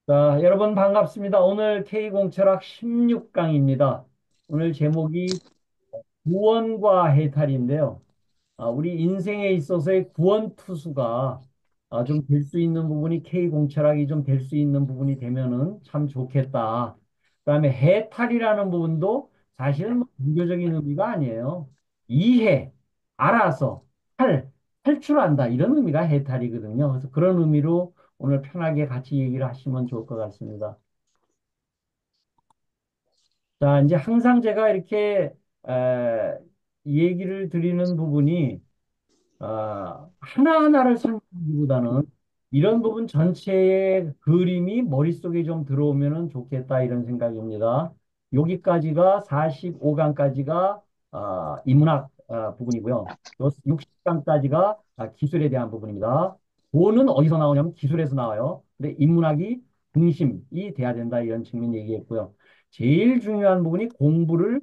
자, 여러분 반갑습니다. 오늘 K공철학 16강입니다. 오늘 제목이 구원과 해탈인데요. 우리 인생에 있어서의 구원 투수가 좀 될 수 있는 부분이 K공철학이 좀 될 수 있는 부분이 되면은 참 좋겠다. 그다음에 해탈이라는 부분도 사실은 뭐 종교적인 의미가 아니에요. 이해, 알아서, 탈출한다 이런 의미가 해탈이거든요. 그래서 그런 의미로 오늘 편하게 같이 얘기를 하시면 좋을 것 같습니다. 자, 이제 항상 제가 이렇게 에, 얘기를 드리는 부분이 하나하나를 설명하기보다는 이런 부분 전체의 그림이 머릿속에 좀 들어오면 좋겠다 이런 생각입니다. 여기까지가 45강까지가 인문학 부분이고요. 60강까지가 기술에 대한 부분입니다. 도는 어디서 나오냐면 기술에서 나와요. 근데 인문학이 중심이 돼야 된다 이런 측면 얘기했고요. 제일 중요한 부분이 공부를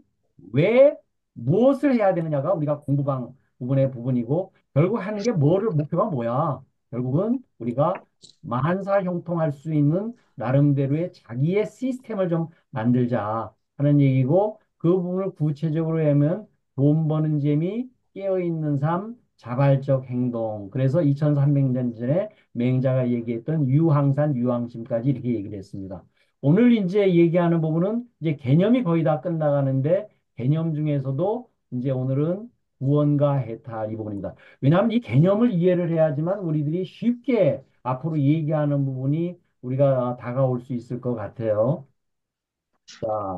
왜 무엇을 해야 되느냐가 우리가 공부방 부분의 부분이고 결국 하는 게 뭐를 목표가 뭐야? 결국은 우리가 만사 형통할 수 있는 나름대로의 자기의 시스템을 좀 만들자 하는 얘기고 그 부분을 구체적으로 하면 돈 버는 재미, 깨어있는 삶, 자발적 행동. 그래서 2300년 전에 맹자가 얘기했던 유항산, 유항심까지 이렇게 얘기를 했습니다. 오늘 이제 얘기하는 부분은 이제 개념이 거의 다 끝나가는데 개념 중에서도 이제 오늘은 구원과 해탈 이 부분입니다. 왜냐하면 이 개념을 이해를 해야지만 우리들이 쉽게 앞으로 얘기하는 부분이 우리가 다가올 수 있을 것 같아요. 자,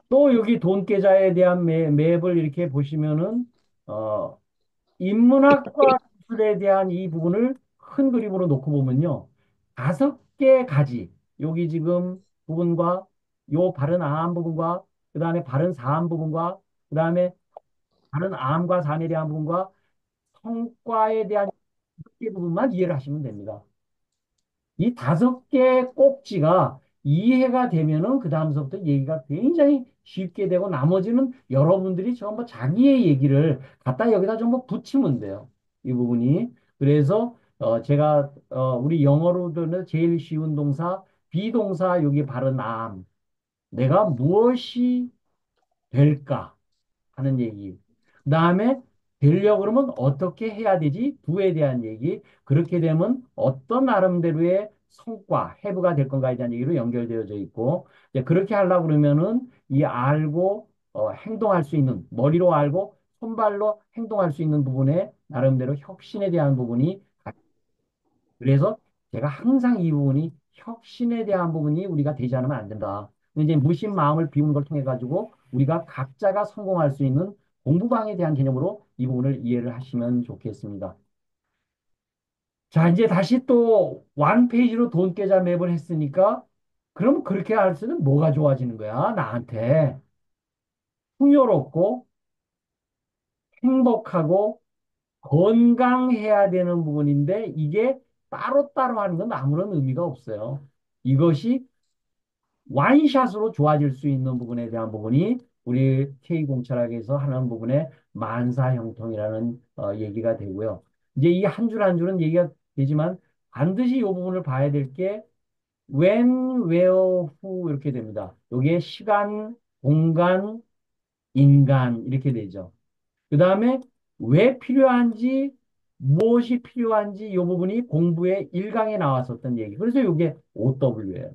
또 여기 돈계좌에 대한 맵을 이렇게 보시면은 어, 인문학과 기술에 대한 이 부분을 큰 그림으로 놓고 보면요. 5개 가지. 여기 지금 부분과 요 바른 아함 부분과 그다음에 바른 사함 부분과 그다음에 바른 아함과 산에 대한 부분과 성과에 대한 이 부분만 이해를 하시면 됩니다. 이 5개 꼭지가 이해가 되면은 그 다음서부터 얘기가 굉장히 쉽게 되고 나머지는 여러분들이 전부 자기의 얘기를 갖다 여기다 전부 붙이면 돼요. 이 부분이. 그래서 제가 우리 영어로는 제일 쉬운 동사 비동사 여기 바른 am 내가 무엇이 될까 하는 얘기. 그다음에 되려고 그러면 어떻게 해야 되지? 부에 대한 얘기. 그렇게 되면 어떤 나름대로의 성과, 해부가 될 건가에 대한 얘기로 연결되어져 있고, 이제 그렇게 하려고 그러면은 이 알고 행동할 수 있는, 머리로 알고 손발로 행동할 수 있는 부분에 나름대로 혁신에 대한 부분이 그래서 제가 항상 이 부분이 혁신에 대한 부분이 우리가 되지 않으면 안 된다. 근데 이제 무심 마음을 비우는 걸 통해 가지고 우리가 각자가 성공할 수 있는 공부방에 대한 개념으로 이 부분을 이해를 하시면 좋겠습니다. 자, 이제 다시 또 완페이지로 돈 계좌 맵을 했으니까 그럼 그렇게 할 수는 뭐가 좋아지는 거야? 나한테 풍요롭고 행복하고 건강해야 되는 부분인데 이게 따로따로 하는 건 아무런 의미가 없어요. 이것이 완샷으로 좋아질 수 있는 부분에 대한 부분이 우리 K공철학에서 하는 부분의 만사형통이라는 얘기가 되고요. 이제 이 한 줄 한 줄은 얘기가 되지만 반드시 이 부분을 봐야 될 게 when, where, who 이렇게 됩니다. 이게 시간, 공간, 인간 이렇게 되죠. 그 다음에 왜 필요한지, 무엇이 필요한지 이 부분이 공부의 1강에 나왔었던 얘기. 그래서 이게 OW예요.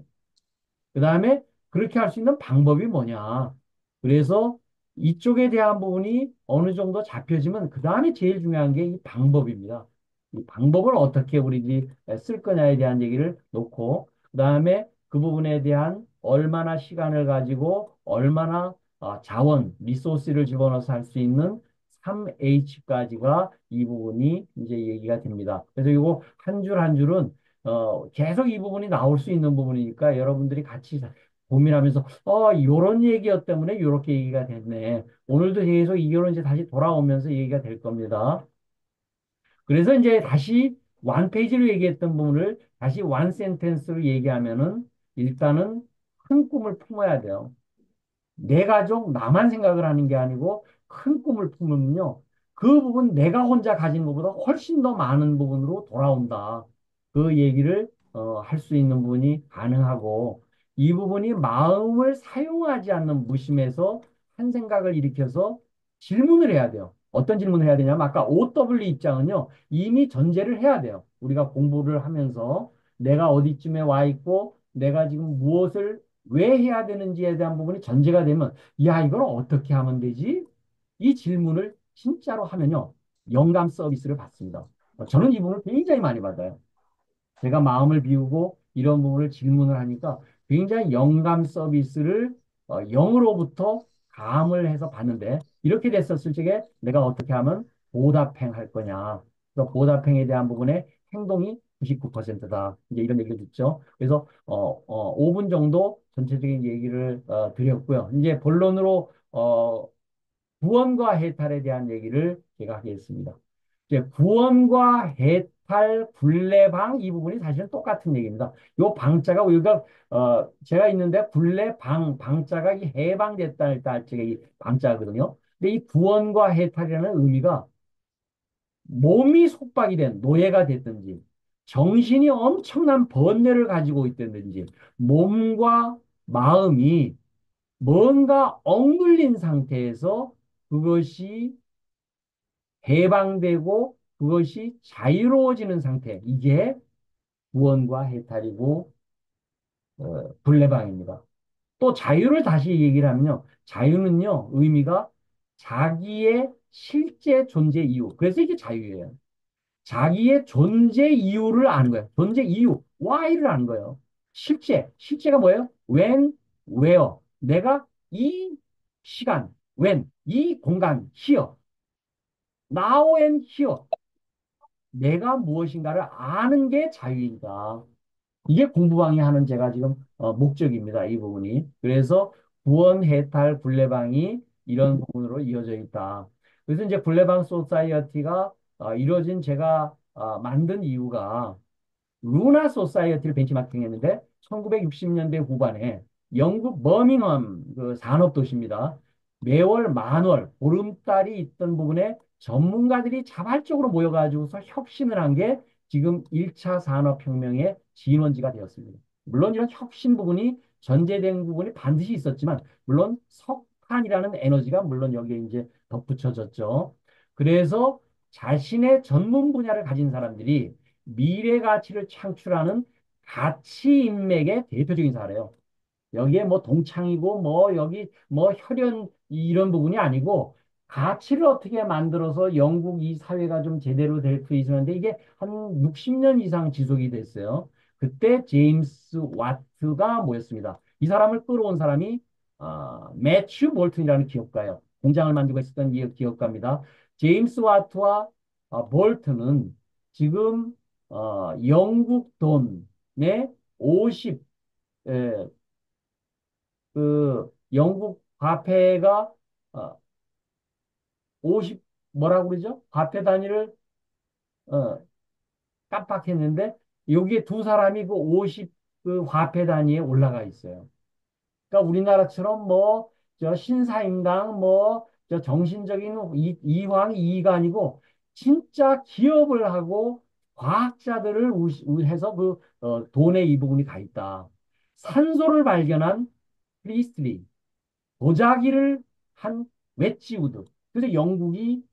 그 다음에 그렇게 할 수 있는 방법이 뭐냐. 그래서 이쪽에 대한 부분이 어느 정도 잡혀지면 그 다음에 제일 중요한 게 이 방법입니다. 이 방법을 어떻게 우리들이 쓸 거냐에 대한 얘기를 놓고 그 다음에 그 부분에 대한 얼마나 시간을 가지고 얼마나 자원, 리소스를 집어넣어서 할 수 있는 3H까지가 이 부분이 이제 얘기가 됩니다. 그래서 이거 한 줄 한 줄은 계속 이 부분이 나올 수 있는 부분이니까 여러분들이 같이 고민하면서, 요런 얘기였 때문에 요렇게 얘기가 됐네. 오늘도 계속 이거로 이제 다시 돌아오면서 얘기가 될 겁니다. 그래서 이제 다시 원 페이지로 얘기했던 부분을 다시 원 센텐스로 얘기하면은 일단은 큰 꿈을 품어야 돼요. 내 가족, 나만 생각을 하는 게 아니고 큰 꿈을 품으면요. 그 부분 내가 혼자 가진 것보다 훨씬 더 많은 부분으로 돌아온다. 그 얘기를 할 수 있는 부분이 가능하고 이 부분이 마음을 사용하지 않는 무심에서 한 생각을 일으켜서 질문을 해야 돼요. 어떤 질문을 해야 되냐면 아까 OW 입장은요. 이미 전제를 해야 돼요. 우리가 공부를 하면서 내가 어디쯤에 와 있고 내가 지금 무엇을 왜 해야 되는지에 대한 부분이 전제가 되면 야, 이걸 어떻게 하면 되지? 이 질문을 진짜로 하면요. 영감 서비스를 받습니다. 저는 이 부분을 굉장히 많이 받아요. 제가 마음을 비우고 이런 부분을 질문을 하니까 굉장히 영감 서비스를 영으로부터 감을 해서 받는데 이렇게 됐었을 적에 내가 어떻게 하면 보답행 할 거냐. 그래서 보답행에 대한 부분에 행동이 99%다. 이제 이런 얘기를 듣죠. 그래서 5분 정도 전체적인 얘기를 드렸고요. 이제 본론으로 구원과 해탈에 대한 얘기를 제가 하겠습니다. 이제 구원과 해탈, 굴레방 이 부분이 사실은 똑같은 얘기입니다. 요 방자가 우리가 제가 있는데 굴레방 방자가 이 해방됐다 할 적에 이 방자거든요. 근데 이 구원과 해탈이라는 의미가 몸이 속박이 된 노예가 됐든지 정신이 엄청난 번뇌를 가지고 있든지 몸과 마음이 뭔가 억눌린 상태에서 그것이 해방되고 그것이 자유로워지는 상태. 이게 구원과 해탈이고 불내방입니다. 또 자유를 다시 얘기를 하면요. 자유는요. 의미가 자기의 실제 존재 이유. 그래서 이게 자유예요. 자기의 존재 이유를 아는 거예요. 존재 이유. why를 아는 거예요. 실제가 뭐예요? when, where. 내가 이 시간, when, 이 공간, here. now and here. 내가 무엇인가를 아는 게 자유이다. 이게 공부방이 하는 제가 지금 목적입니다. 이 부분이. 그래서 구원, 해탈, 굴레방이 이런 부분으로 이어져 있다. 그래서 이제 굴레방 소사이어티가 이루어진 제가 만든 이유가 루나 소사이어티를 벤치마킹했는데 1960년대 후반에 영국 버밍엄 그 산업도시입니다. 매월 만월 보름달이 있던 부분에 전문가들이 자발적으로 모여가지고서 혁신을 한 게 지금 1차 산업혁명의 진원지가 되었습니다. 물론 이런 혁신 부분이 전제된 부분이 반드시 있었지만 물론 석탄이라는 에너지가 물론 여기에 이제 덧붙여졌죠. 그래서 자신의 전문 분야를 가진 사람들이 미래 가치를 창출하는 가치 인맥의 대표적인 사례예요. 여기에 뭐 동창이고 뭐 여기 뭐 혈연 이런 부분이 아니고 가치를 어떻게 만들어서 영국 이 사회가 좀 제대로 될 수 있었는데 이게 한 60년 이상 지속이 됐어요. 그때 제임스 와트가 모였습니다. 이 사람을 끌어온 사람이 매튜 볼튼이라는 기업가예요. 공장을 만들고 있었던 이 기업가입니다. 제임스 와트와 볼튼은 지금 영국 돈의 50 그 영국 화폐가 어, 50 뭐라고 그러죠? 화폐 단위를 어, 깜빡했는데 여기에 두 사람이 그 50 그 화폐 단위에 올라가 있어요. 그러니까 우리나라처럼 뭐 저 신사임당 뭐 저 정신적인 이황 이의가 아니고 진짜 기업을 하고 과학자들을 해서 그 돈의 이 부분이 가 있다. 산소를 발견한 프리스트리 도자기를 한 웨지우드. 그래서 영국이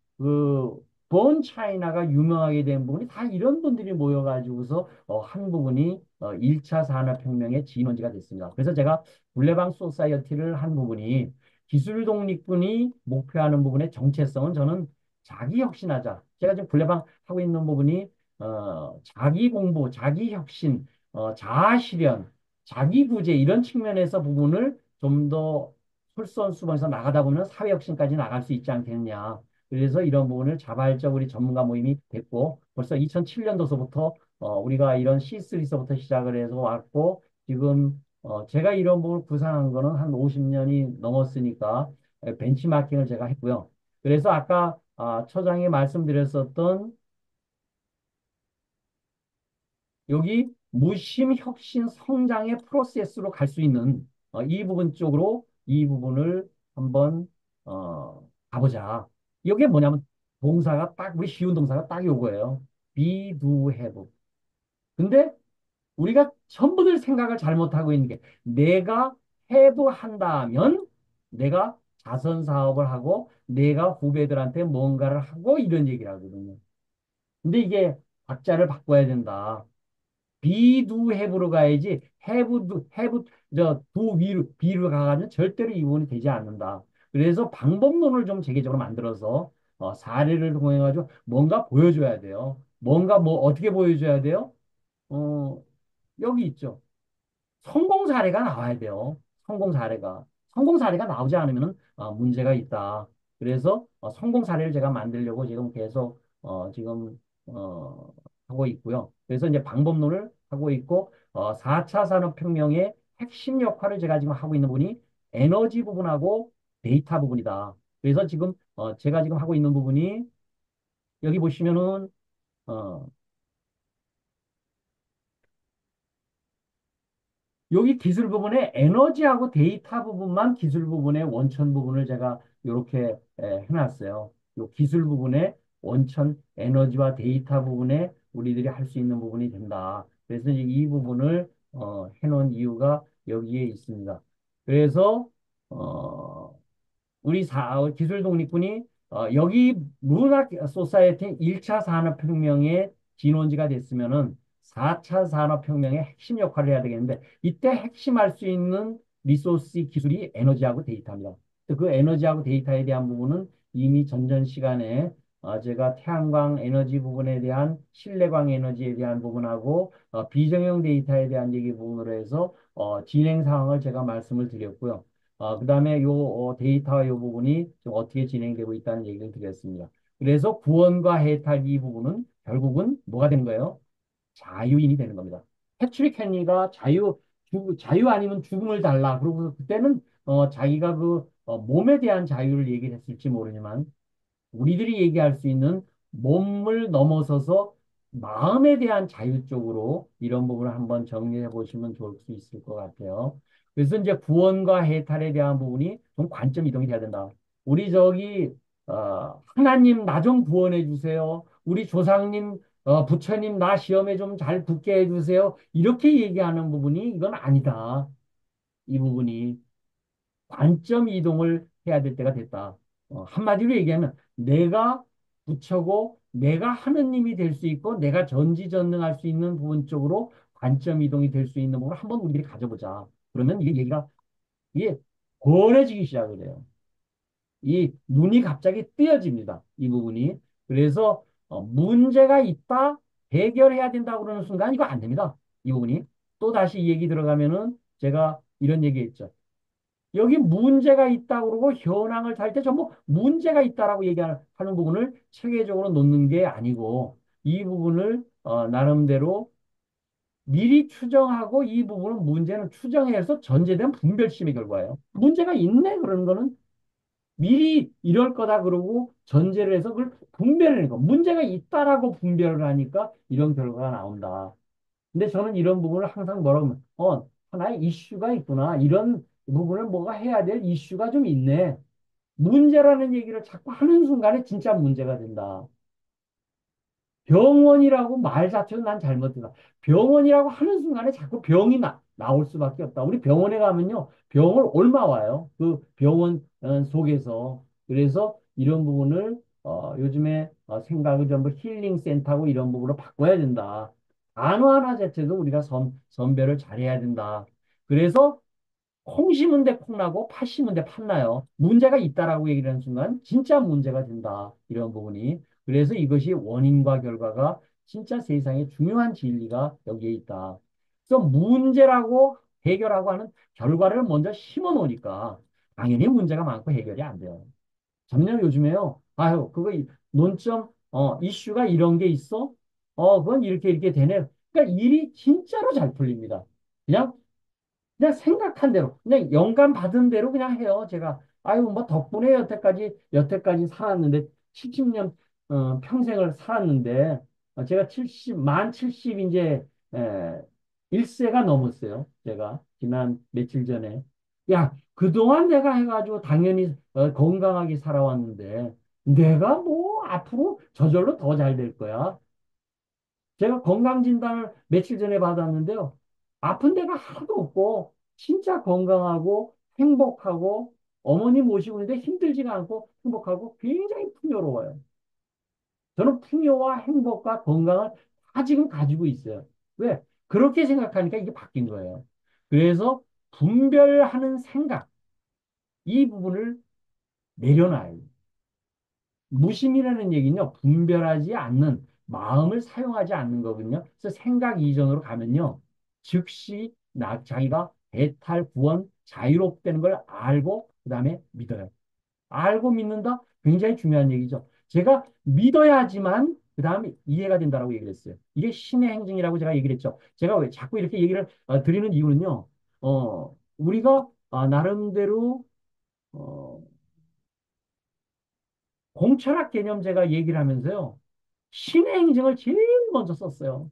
본 차이나가 유명하게 된 부분이 다 이런 분들이 모여가지고서 한 부분이 1차 산업혁명의 진원지가 됐습니다. 그래서 제가 물레방 소사이어티를 한 부분이 기술 독립군이 목표하는 부분의 정체성은 저는 자기 혁신하자. 제가 지금 물레방 하고 있는 부분이 자기 공부, 자기 혁신, 자아 실현, 자기 구제 이런 측면에서 부분을 좀더 솔선수범해서 나가다 보면 사회혁신까지 나갈 수 있지 않겠냐. 그래서 이런 부분을 자발적 우리 전문가 모임이 됐고 벌써 2007년도서부터 우리가 이런 C3서부터 시작을 해서 왔고 지금 제가 이런 부분을 구상한 거는 한 50년이 넘었으니까 벤치마킹을 제가 했고요. 그래서 아까 처장이 말씀드렸었던 여기 무심 혁신 성장의 프로세스로 갈 수 있는 이 부분 쪽으로 이 부분을 한번 가보자. 이게 뭐냐면 동사가 딱 우리 쉬운 동사가 딱 요거예요. be, do, have. 근데 우리가 전부들 생각을 잘못하고 있는 게 내가 해부한다면 내가 자선 사업을 하고 내가 후배들한테 뭔가를 하고 이런 얘기를 하거든요. 근데 이게 박자를 바꿔야 된다. 비두 해부로 가야지 해부 저 두 위로 비로 가가지고 절대로 이 부분이 되지 않는다. 그래서 방법론을 좀 체계적으로 만들어서 사례를 통해 가지고 뭔가 보여줘야 돼요. 뭔가 뭐 어떻게 보여줘야 돼요? 어, 여기 있죠. 성공 사례가 나와야 돼요. 성공 사례가. 성공 사례가 나오지 않으면 문제가 있다. 그래서 성공 사례를 제가 만들려고 지금 계속 지금 하고 있고요. 그래서 이제 방법론을 하고 있고 4차 산업혁명의 핵심 역할을 제가 지금 하고 있는 부분이 에너지 부분하고 데이터 부분이다. 그래서 지금 제가 지금 하고 있는 부분이 여기 보시면은 어, 여기 기술 부분에 에너지하고 데이터 부분만 기술 부분의 원천 부분을 제가 이렇게 해놨어요. 요 기술 부분에 원천 에너지와 데이터 부분에 우리들이 할 수 있는 부분이 된다. 그래서 이제 이 부분을 해놓은 이유가 여기에 있습니다. 그래서 어, 우리 기술 독립군이 여기 문화 소사이어티 1차 산업혁명의 진원지가 됐으면은 4차 산업혁명의 핵심 역할을 해야 되겠는데 이때 핵심할 수 있는 리소스 기술이 에너지하고 데이터입니다. 그 에너지하고 데이터에 대한 부분은 이미 전전 시간에 제가 태양광 에너지 부분에 대한 실내광 에너지에 대한 부분하고 비정형 데이터에 대한 얘기 부분으로 해서 진행 상황을 제가 말씀을 드렸고요. 그다음에 요 데이터 요 부분이 좀 어떻게 진행되고 있다는 얘기를 드렸습니다. 그래서 구원과 해탈 이 부분은 결국은 뭐가 된 거예요? 자유인이 되는 겁니다. 패트릭 헨리가 자유 아니면 죽음을 달라. 그리고 그때는 자기가 그 몸에 대한 자유를 얘기를 했을지 모르지만 우리들이 얘기할 수 있는 몸을 넘어서서 마음에 대한 자유 쪽으로 이런 부분을 한번 정리해 보시면 좋을 수 있을 것 같아요. 그래서 이제 구원과 해탈에 대한 부분이 좀 관점 이동이 돼야 된다. 우리 저기 하나님 나 좀 구원해 주세요. 우리 조상님 부처님 나 시험에 좀 잘 붙게 해 주세요. 이렇게 얘기하는 부분이 이건 아니다. 이 부분이 관점 이동을 해야 될 때가 됐다. 한마디로 얘기하면 내가 부처고 내가 하느님이 될 수 있고 내가 전지전능할 수 있는 부분 쪽으로 관점 이동이 될 수 있는 부분을 한번 우리들이 가져보자. 그러면 이게 얘기가 이게 권해지기 시작을 해요. 이 눈이 갑자기 뜨여집니다. 이 부분이. 그래서 문제가 있다 해결해야 된다고 그러는 순간 이거 안 됩니다. 이 부분이. 또 다시 이 얘기 들어가면은 제가 이런 얘기 했죠. 여기 문제가 있다고 그러고 현황을 탈 때 전부 문제가 있다라고 얘기하는 부분을 체계적으로 놓는 게 아니고 이 부분을 나름대로 미리 추정하고 이 부분은 문제는 추정해서 전제된 분별심의 결과예요. 문제가 있네 그러는 거는 미리 이럴 거다 그러고 전제를 해서 그걸 분별하는 거. 문제가 있다라고 분별을 하니까 이런 결과가 나온다. 근데 저는 이런 부분을 항상 뭐라고 하면, 하나의 이슈가 있구나. 이런 부분을 뭐가 해야 될 이슈가 좀 있네. 문제라는 얘기를 자꾸 하는 순간에 진짜 문제가 된다. 병원이라고 말 자체는 난 잘못했다. 병원이라고 하는 순간에 자꾸 병이 나올 수밖에 없다. 우리 병원에 가면요. 병을 옮아 와요. 그 병원 속에서. 그래서 이런 부분을 요즘에 생각을 전부 힐링 센터고 이런 부분으로 바꿔야 된다. 단어 하나 자체도 우리가 선별을 잘해야 된다. 그래서 콩 심은 데 콩나고 팥 심은 데 팥나요. 문제가 있다라고 얘기를 하는 순간 진짜 문제가 된다. 이런 부분이. 그래서 이것이 원인과 결과가 진짜 세상에 중요한 진리가 여기에 있다. 그래서 문제라고 해결하고 하는 결과를 먼저 심어 놓으니까 당연히 문제가 많고 해결이 안 돼요. 저는요 요즘에요. 아유 그거 논점 이슈가 이런 게 있어? 그건 이렇게 이렇게 되네. 그러니까 일이 진짜로 잘 풀립니다. 그냥 생각한 대로, 그냥 영감 받은 대로 그냥 해요. 제가, 아유, 뭐, 덕분에 여태까지 살았는데, 70년, 평생을 살았는데, 제가 만 70, 이제, 1세가 넘었어요. 제가, 지난 며칠 전에. 야, 그동안 내가 해가지고 당연히 건강하게 살아왔는데, 내가 뭐, 앞으로 저절로 더 잘 될 거야. 제가 건강진단을 며칠 전에 받았는데요. 아픈 데가 하나도 없고, 진짜 건강하고, 행복하고, 어머니 모시고 있는데 힘들지가 않고, 행복하고, 굉장히 풍요로워요. 저는 풍요와 행복과 건강을 다 지금 가지고 있어요. 왜? 그렇게 생각하니까 이게 바뀐 거예요. 그래서 분별하는 생각, 이 부분을 내려놔요. 무심이라는 얘기는요, 분별하지 않는, 마음을 사용하지 않는 거거든요. 그래서 생각 이전으로 가면요, 즉시 자기가 배탈, 구원, 자유롭다는 걸 알고, 그 다음에 믿어요. 알고 믿는다? 굉장히 중요한 얘기죠. 제가 믿어야지만, 그 다음에 이해가 된다라고 얘기를 했어요. 이게 신의 행정이라고 제가 얘기를 했죠. 제가 왜 자꾸 이렇게 얘기를 드리는 이유는요, 우리가 나름대로, 어, 공철학 개념 제가 얘기를 하면서요. 신의 행정을 제일 먼저 썼어요.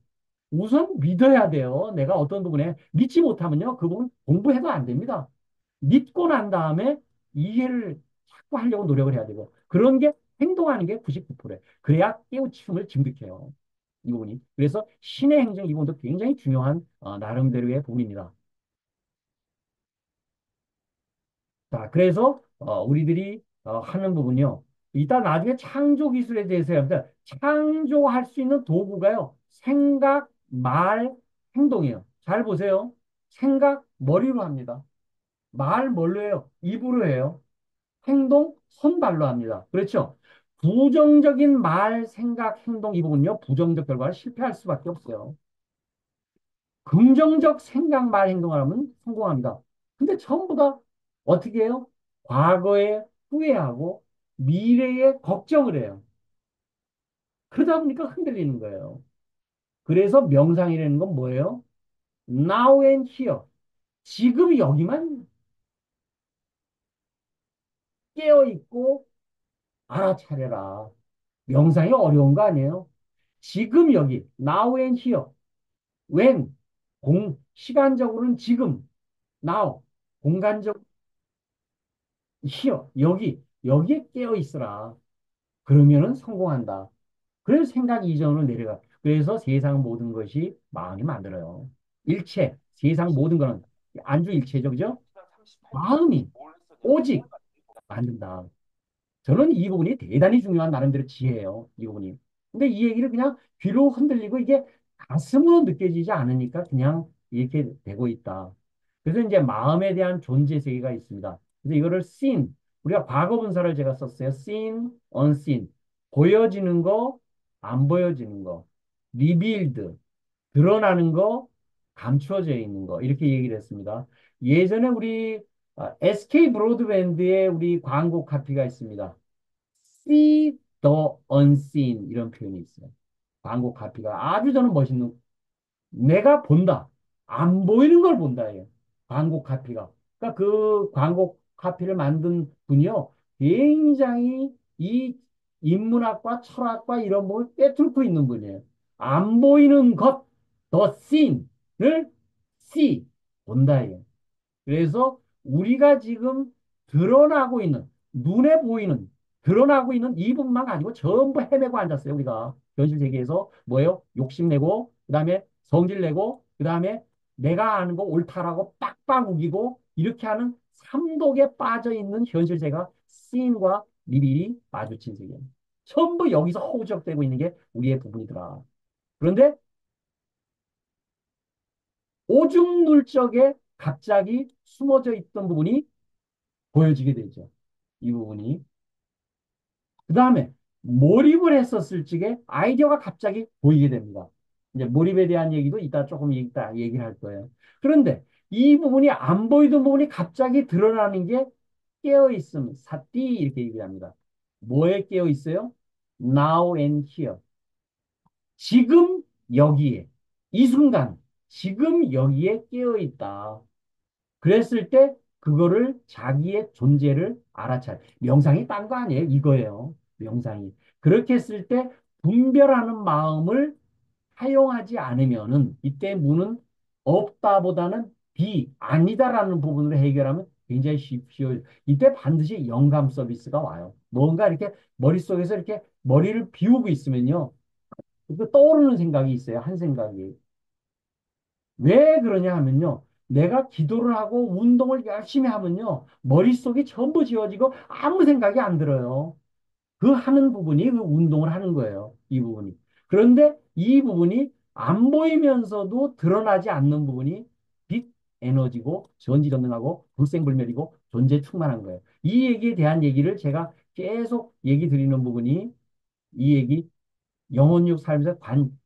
우선 믿어야 돼요. 내가 어떤 부분에 믿지 못하면요. 그 부분 공부해도 안 됩니다. 믿고 난 다음에 이해를 자꾸 하려고 노력을 해야 되고 그런 게 행동하는 게 99%예요. 그래야 깨우침을 증득해요. 이 부분이. 그래서 신의 행정 이 부분도 굉장히 중요한 나름대로의 부분입니다. 자, 그래서 우리들이 하는 부분이요. 이따 나중에 창조 기술에 대해서 합니다. 창조할 수 있는 도구가요. 생각, 말, 행동이에요. 잘 보세요. 생각, 머리로 합니다. 말, 뭘로 해요? 입으로 해요. 행동, 손발로 합니다. 그렇죠? 부정적인 말, 생각, 행동 이 부분요. 부정적 결과를 실패할 수밖에 없어요. 긍정적 생각, 말, 행동을 하면 성공합니다. 근데 전부 다 어떻게 해요? 과거에 후회하고 미래에 걱정을 해요. 그러다 보니까 흔들리는 거예요. 그래서 명상이라는 건 뭐예요? Now and here. 지금 여기만 깨어있고 알아차려라. 명상이 어려운 거 아니에요? 지금 여기, now and here. when, 시간적으로는 지금, now. 공간적, here, 여기에 깨어 있으라. 그러면은 성공한다. 그래서 생각 이전으로 내려가. 그래서 세상 모든 것이 마음이 만들어요. 일체, 세상 모든 거는 안주일체죠, 그죠? 마음이 오직 만든다. 저는 이 부분이 대단히 중요한 나름대로 지혜예요. 이 부분이. 근데 이 얘기를 그냥 귀로 흔들리고 이게 가슴으로 느껴지지 않으니까 그냥 이렇게 되고 있다. 그래서 이제 마음에 대한 존재 세계가 있습니다. 그래서 이거를 seen, 우리가 과거 분사를 제가 썼어요. seen, unseen. 보여지는 거, 안 보여지는 거. revealed, 드러나는 거, 감추어져 있는 거. 이렇게 얘기를 했습니다. 예전에 우리 SK 브로드밴드의 우리 광고 카피가 있습니다. See the unseen 이런 표현이 있어요. 광고 카피가 아주 저는 멋있는 내가 본다. 안 보이는 걸 본다예요. 광고 카피가. 그러니까 그 광고 카피를 만든 분이요. 굉장히 이 인문학과 철학과 이런 걸 꿰뚫고 있는 분이에요. 안 보이는 것, the seen을 see, 본다예요. 그래서 우리가 지금 드러나고 있는, 눈에 보이는, 드러나고 있는 이 부분만 가지고 전부 헤매고 앉았어요, 우리가. 현실 세계에서 뭐예요? 욕심내고, 그 다음에 성질내고, 그 다음에 내가 아는 거 옳다라고 빡빡 우기고, 이렇게 하는 삼독에 빠져 있는 현실 세계가 시인과 미릴이 마주친 세계. 전부 여기서 허우적대고 있는 게 우리의 부분이더라. 그런데 오줌 물적에 갑자기 숨어져 있던 부분이 보여지게 되죠. 이 부분이. 그 다음에 몰입을 했었을 적에 아이디어가 갑자기 보이게 됩니다. 이제 몰입에 대한 얘기도 이따 조금 이따 얘기를 할 거예요. 그런데 이 부분이 안 보이던 부분이 갑자기 드러나는 게 깨어있음, 사띠 이렇게 얘기합니다. 뭐에 깨어 있어요? Now and here. 지금 여기에, 이 순간, 지금 여기에 깨어 있다. 그랬을 때 그거를 자기의 존재를 알아차려. 명상이 딴 거 아니에요? 이거예요. 명상이. 그렇게 했을 때 분별하는 마음을 사용하지 않으면은 이때 무는 없다보다는 아니다라는 부분으로 해결하면 굉장히 쉬워요. 이때 반드시 영감 서비스가 와요. 뭔가 이렇게 머릿속에서 이렇게 머리를 비우고 있으면요. 그 떠오르는 생각이 있어요. 한 생각이. 왜 그러냐 하면요. 내가 기도를 하고 운동을 열심히 하면요. 머릿속이 전부 지워지고 아무 생각이 안 들어요. 그 하는 부분이 그 운동을 하는 거예요. 이 부분이. 그런데 이 부분이 안 보이면서도 드러나지 않는 부분이 빛 에너지고 전지전능하고 불생불멸이고 존재 충만한 거예요. 이 얘기에 대한 얘기를 제가 계속 얘기 드리는 부분이 이 얘기 영혼육 삶에서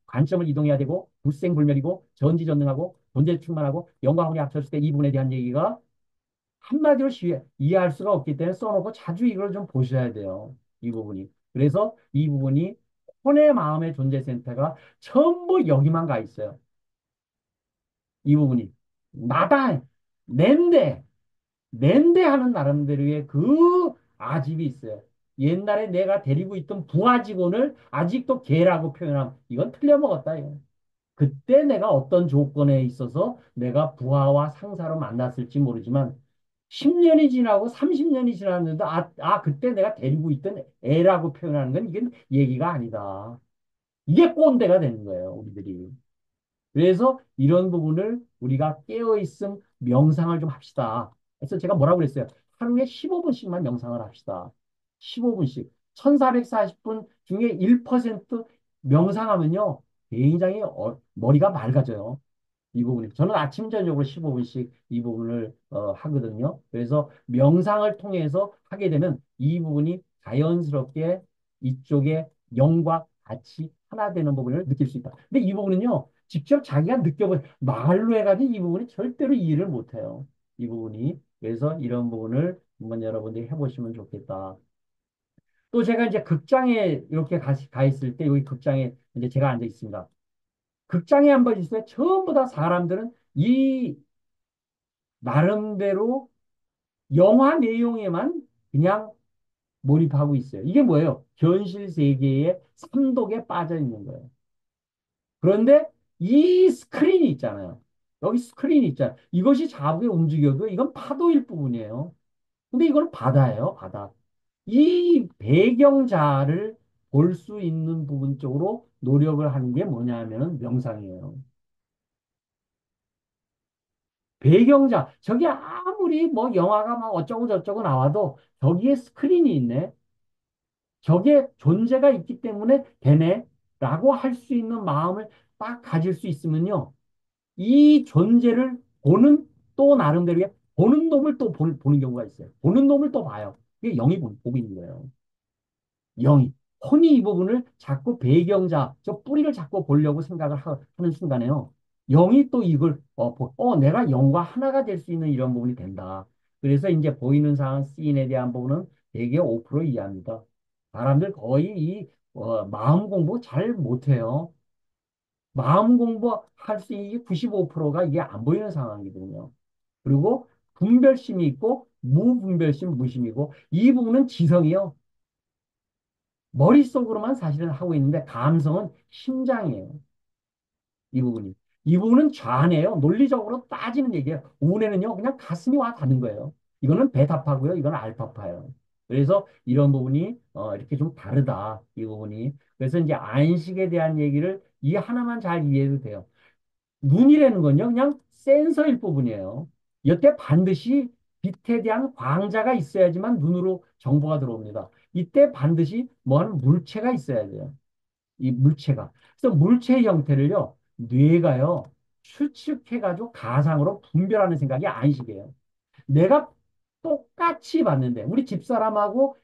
관점을 이동해야 되고 불생불멸이고 전지전능하고 존재 충만하고 영광원이 합쳤을 때 이 부분에 대한 얘기가 한마디로 이해할 수가 없기 때문에 써놓고 자주 이걸 좀 보셔야 돼요. 이 부분이. 그래서 이 부분이 혼의 마음의 존재센터가 전부 여기만 가 있어요. 이 부분이. 나다, 낸데, 낸데 하는 나름대로의 그 아집이 있어요. 옛날에 내가 데리고 있던 부하 직원을 아직도 개라고 표현하면 이건 틀려먹었다. 이거. 그때 내가 어떤 조건에 있어서 내가 부하와 상사로 만났을지 모르지만 10년이 지나고 30년이 지났는데 그때 내가 데리고 있던 애라고 표현하는 건 이게 얘기가 아니다. 이게 꼰대가 되는 거예요, 우리들이. 그래서 이런 부분을 우리가 깨어있음 명상을 좀 합시다. 그래서 제가 뭐라고 그랬어요? 하루에 15분씩만 명상을 합시다. 15분씩. 1440분 중에 1% 명상하면요. 굉장히 머리가 맑아져요. 이 부분이. 저는 아침, 저녁으로 15분씩 이 부분을 하거든요. 그래서 명상을 통해서 하게 되면 이 부분이 자연스럽게 이쪽에 영과 같이 하나 되는 부분을 느낄 수 있다. 근데 이 부분은요, 직접 자기가 느껴본, 말로 해가지고 이 부분이 절대로 이해를 못해요. 이 부분이. 그래서 이런 부분을 한번 여러분들이 해보시면 좋겠다. 또 제가 이제 극장에 이렇게 가 있을 때, 여기 극장에 이제 제가 앉아 있습니다. 극장에 한번 있어요. 전부 다 사람들은 이 나름대로 영화 내용에만 그냥 몰입하고 있어요. 이게 뭐예요? 현실 세계의 삼독에 빠져 있는 거예요. 그런데 이 스크린이 있잖아요. 여기 스크린이 있잖아요. 이것이 자국에 움직여도 이건 파도일 뿐이에요. 근데 이거는 바다예요, 바다. 이 배경자를 볼 수 있는 부분 쪽으로 노력을 하는 게 뭐냐 하면 명상이에요. 배경자, 저기 아무리 뭐 영화가 막 어쩌고 저쩌고 나와도 저기에 스크린이 있네. 저게 존재가 있기 때문에 되네. 라고 할 수 있는 마음을 딱 가질 수 있으면요. 이 존재를 보는 또 나름대로의 보는 놈을 또 보는 경우가 있어요. 보는 놈을 또 봐요. 이게 영이 보고 있는 거예요. 영이. 혼이 이 부분을 자꾸 배경자, 저 뿌리를 자꾸 보려고 생각을 는 순간에요. 영이 또 이걸, 내가 영과 하나가 될 수 있는 이런 부분이 된다. 그래서 이제 보이는 상황, 씬에 대한 부분은 대개 5% 이하입니다. 사람들 거의 마음 공부 잘 못해요. 마음 공부할 수 있는 95%가 이게 안 보이는 상황이거든요. 그리고 분별심이 있고, 무분별심, 무심이고, 이 부분은 지성이요. 머릿속으로만 사실은 하고 있는데 감성은 심장이에요. 이 부분이. 이 부분은 좌뇌예요. 논리적으로 따지는 얘기예요. 우뇌는요. 그냥 가슴이 와 닿는 거예요. 이거는 베타파고요. 이거는 알파파예요. 그래서 이런 부분이 이렇게 좀 다르다. 이 부분이. 그래서 이제 안식에 대한 얘기를 이 하나만 잘 이해해도 돼요. 눈이라는 건요. 그냥 센서일 부분이에요. 이때 반드시 빛에 대한 광자가 있어야지만 눈으로 정보가 들어옵니다. 이때 반드시 뭐 하는 물체가 있어야 돼요. 이 물체가. 그래서 물체의 형태를요, 뇌가요, 추측해가지고 가상으로 분별하는 생각이 안식이에요. 내가 똑같이 봤는데, 우리 집사람하고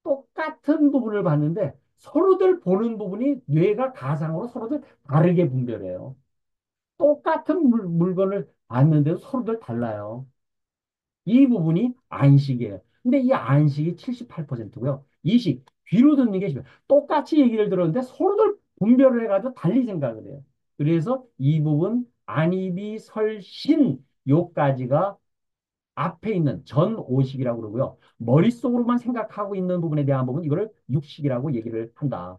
똑같은 부분을 봤는데, 서로들 보는 부분이 뇌가 가상으로 서로들 다르게 분별해요. 똑같은 물건을 봤는데도 서로들 달라요. 이 부분이 안식이에요. 근데 이 안식이 78%고요. 이식, 귀로 듣는 게 10%. 똑같이 얘기를 들었는데 서로들 분별을 해가지고 달리 생각을 해요. 그래서 이 부분 안입이 설신 요까지가 앞에 있는 전오식이라고 그러고요. 머릿속으로만 생각하고 있는 부분에 대한 부분 이거를 육식이라고 얘기를 한다.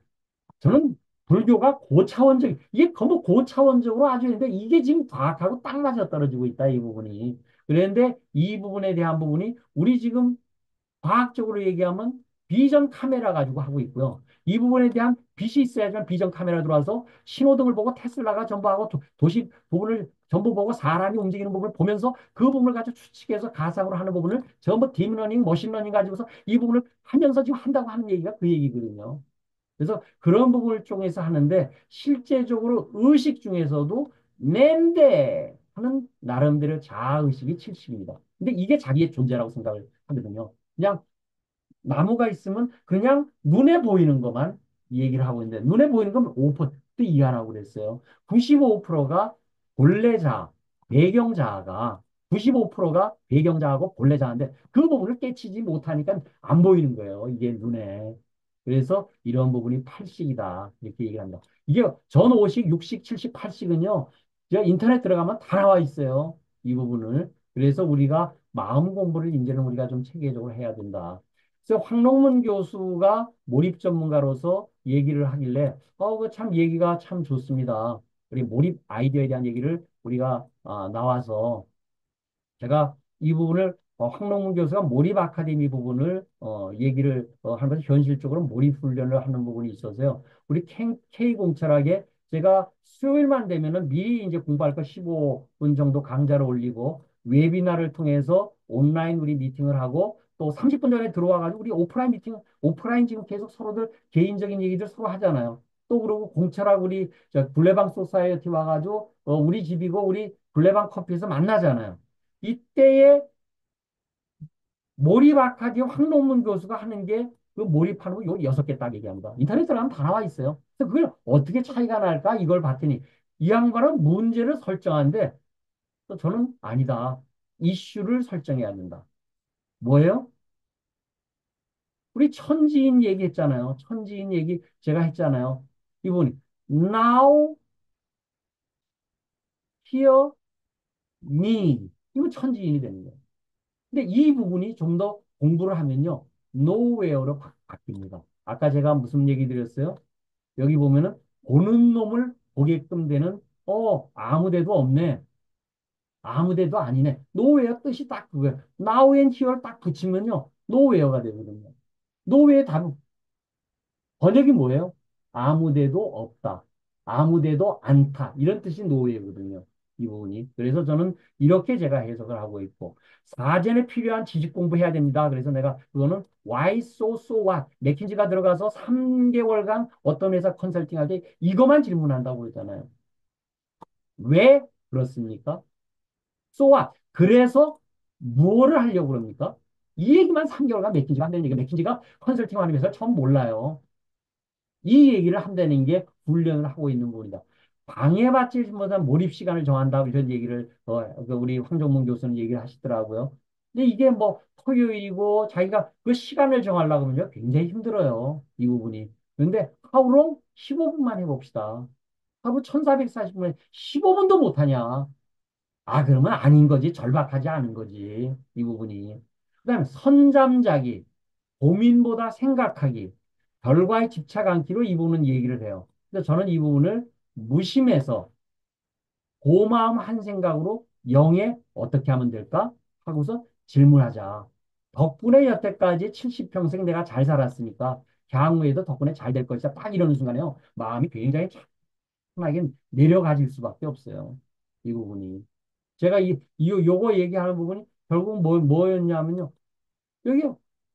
저는 불교가 고차원적, 이게 너무 고차원적으로 아주 있는데 이게 지금 과학하고 딱 맞아 떨어지고 있다, 이 부분이. 그런데 이 부분에 대한 부분이 우리 지금 과학적으로 얘기하면 비전 카메라 가지고 하고 있고요. 이 부분에 대한 빛이 있어야지만 비전 카메라 들어와서 신호등을 보고 테슬라가 전부하고 도시 부분을 전부 보고 사람이 움직이는 부분을 보면서 그 부분을 가지고 추측해서 가상으로 하는 부분을 전부 딥러닝, 머신러닝 가지고서 이 부분을 하면서 지금 한다고 하는 얘기가 그 얘기거든요. 그래서 그런 부분을 통해서 하는데 실제적으로 의식 중에서도 낸데 하는 나름대로 자아의식이 70입니다. 근데 이게 자기의 존재라고 생각을 하거든요. 그냥 나무가 있으면 그냥 눈에 보이는 것만 얘기를 하고 있는데 눈에 보이는 건 5% 이하라고 그랬어요. 95%가 본래자, 배경자아가 95%가 배경자하고 본래자인데 그 부분을 깨치지 못하니까 안 보이는 거예요. 이게 눈에. 그래서 이런 부분이 8식이다. 이렇게 얘기를 합니다. 이게 전 5식, 6식, 7식, 8식은요. 제가 인터넷 들어가면 다 나와 있어요. 이 부분을. 그래서 우리가 마음 공부를 이제는 우리가 좀 체계적으로 해야 된다. 그래서 황롱문 교수가 몰입 전문가로서 얘기를 하길래, 그참 얘기가 참 좋습니다. 우리 몰입 아이디어에 대한 얘기를 우리가 나와서 제가 이 부분을 황롱문 교수가 몰입 아카데미 부분을 얘기를 하면서 현실적으로 몰입 훈련을 하는 부분이 있어서요. 우리 K공철학에 제가 수요일만 되면은 미리 이제 공부할 거 15분 정도 강좌를 올리고 웨비나를 통해서 온라인 우리 미팅을 하고 또 30분 전에 들어와가지고 우리 오프라인 미팅, 오프라인 지금 계속 서로들 개인적인 얘기들 서로 하잖아요. 또 그러고 공철학 우리 저 블레방 소사이어티 와가지고 우리 집이고 우리 블레방 커피에서 만나잖아요. 이때에 몰입 아카디오 황론문 교수가 하는 게 그 몰입하는 거 요 6개 딱 얘기합니다. 인터넷 들어가면 다 나와 있어요. 그래서 그걸 어떻게 차이가 날까? 이걸 봤더니 이 양반은 문제를 설정하는데 또 저는 아니다. 이슈를 설정해야 된다. 뭐예요? 우리 천지인 얘기했잖아요. 천지인 얘기 제가 했잖아요. 이분이 now, here, me. 이거 천지인이 되는 거예요. 근데 이 부분이 좀 더 공부를 하면요. nowhere로 바뀝니다. 아까 제가 무슨 얘기 드렸어요? 여기 보면은 보는 놈을 보게끔 되는 아무 데도 없네. 아무 데도 아니네. nowhere 뜻이 딱 그거예요. now and here 딱 붙이면요. nowhere가 되거든요. nowhere 답 번역이 뭐예요? 아무데도 없다. 아무데도 않다. 이런 뜻이 노예거든요. 이 부분이. 그래서 저는 이렇게 제가 해석을 하고 있고, 사전에 필요한 지식 공부해야 됩니다. 그래서 내가 그거는 why so what 맥킨지가 들어가서 3개월간 어떤 회사 컨설팅 할 때 이것만 질문한다고 그러잖아요. 왜 그렇습니까? so what? 그래서 무엇을 하려고 그럽니까? 이 얘기만 3개월간 맥킨지가 한다는 얘기가 맥킨지가 컨설팅 하는 회사 처음 몰라요. 이 얘기를 한다는 게 훈련을 하고 있는 부분이다. 방해받지 못한 몰입 시간을 정한다고 이런 얘기를 그 우리 황정문 교수는 얘기를 하시더라고요. 근데 이게 뭐 토요일이고 자기가 그 시간을 정하려고 하면요 굉장히 힘들어요. 이 부분이. 그런데 하루로 15분만 해봅시다. 하루 1440분에 15분도 못하냐. 그러면 아닌 거지. 절박하지 않은 거지. 이 부분이. 그다음에 선잠자기. 고민보다 생각하기, 결과에 집착 않기로 이 부분은 얘기를 해요. 그래서 저는 이 부분을 무심해서 고마움 한 생각으로 영에 어떻게 하면 될까? 하고서 질문하자. 덕분에 여태까지 70평생 내가 잘 살았으니까 향후에도 덕분에 잘 될 것이다. 딱 이러는 순간에요. 마음이 굉장히 차분하게 내려가질 수밖에 없어요. 이 부분이. 제가 요거 얘기하는 부분이 결국 뭐였냐면요. 여기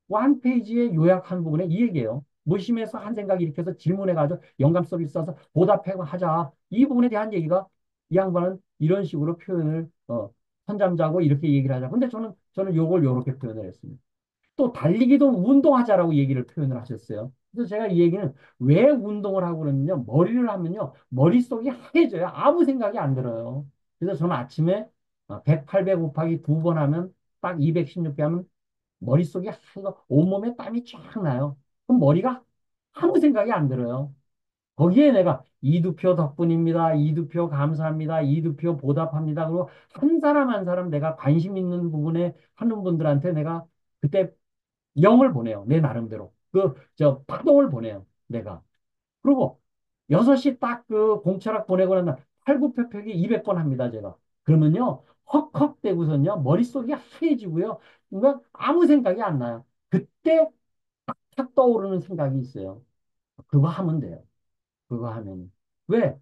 완 페이지에 요약한 부분에 이 얘기예요. 무심해서 한 생각 일으켜서 질문해가지고 영감 서비스 써서 보답하고 하자. 이 부분에 대한 얘기가 이 양반은 이런 식으로 표현을 선잠자고 이렇게 얘기를 하자. 근데 저는 요걸 요렇게 표현을 했습니다. 또 달리기도 운동하자라고 얘기를 표현을 하셨어요. 그래서 제가 이 얘기는 왜 운동을 하고 그러면요. 머리를 하면요. 머릿속이 하얘져요. 아무 생각이 안 들어요. 그래서 저는 아침에 100, 800 곱하기 2번 하면 딱 216개 하면 머릿속에 하얘고 온몸에 땀이 쫙 나요. 그럼 머리가 아무 생각이 안 들어요. 거기에 내가 이두표 덕분입니다. 이두표 감사합니다. 이두표 보답합니다. 그리고 한 사람 한 사람 내가 관심 있는 부분에 하는 분들한테 내가 그때 영을 보내요. 내 나름대로. 파동을 보내요. 내가. 그리고 6시 딱 그 공철학 보내고 난 날 팔굽혀펴기 200번 합니다. 제가. 그러면요. 헉헉대고선요. 머릿속이 하얘지고요. 뭔가 아무 생각이 안 나요. 그때 탁 떠오르는 생각이 있어요. 그거 하면 돼요. 그거 하면. 왜?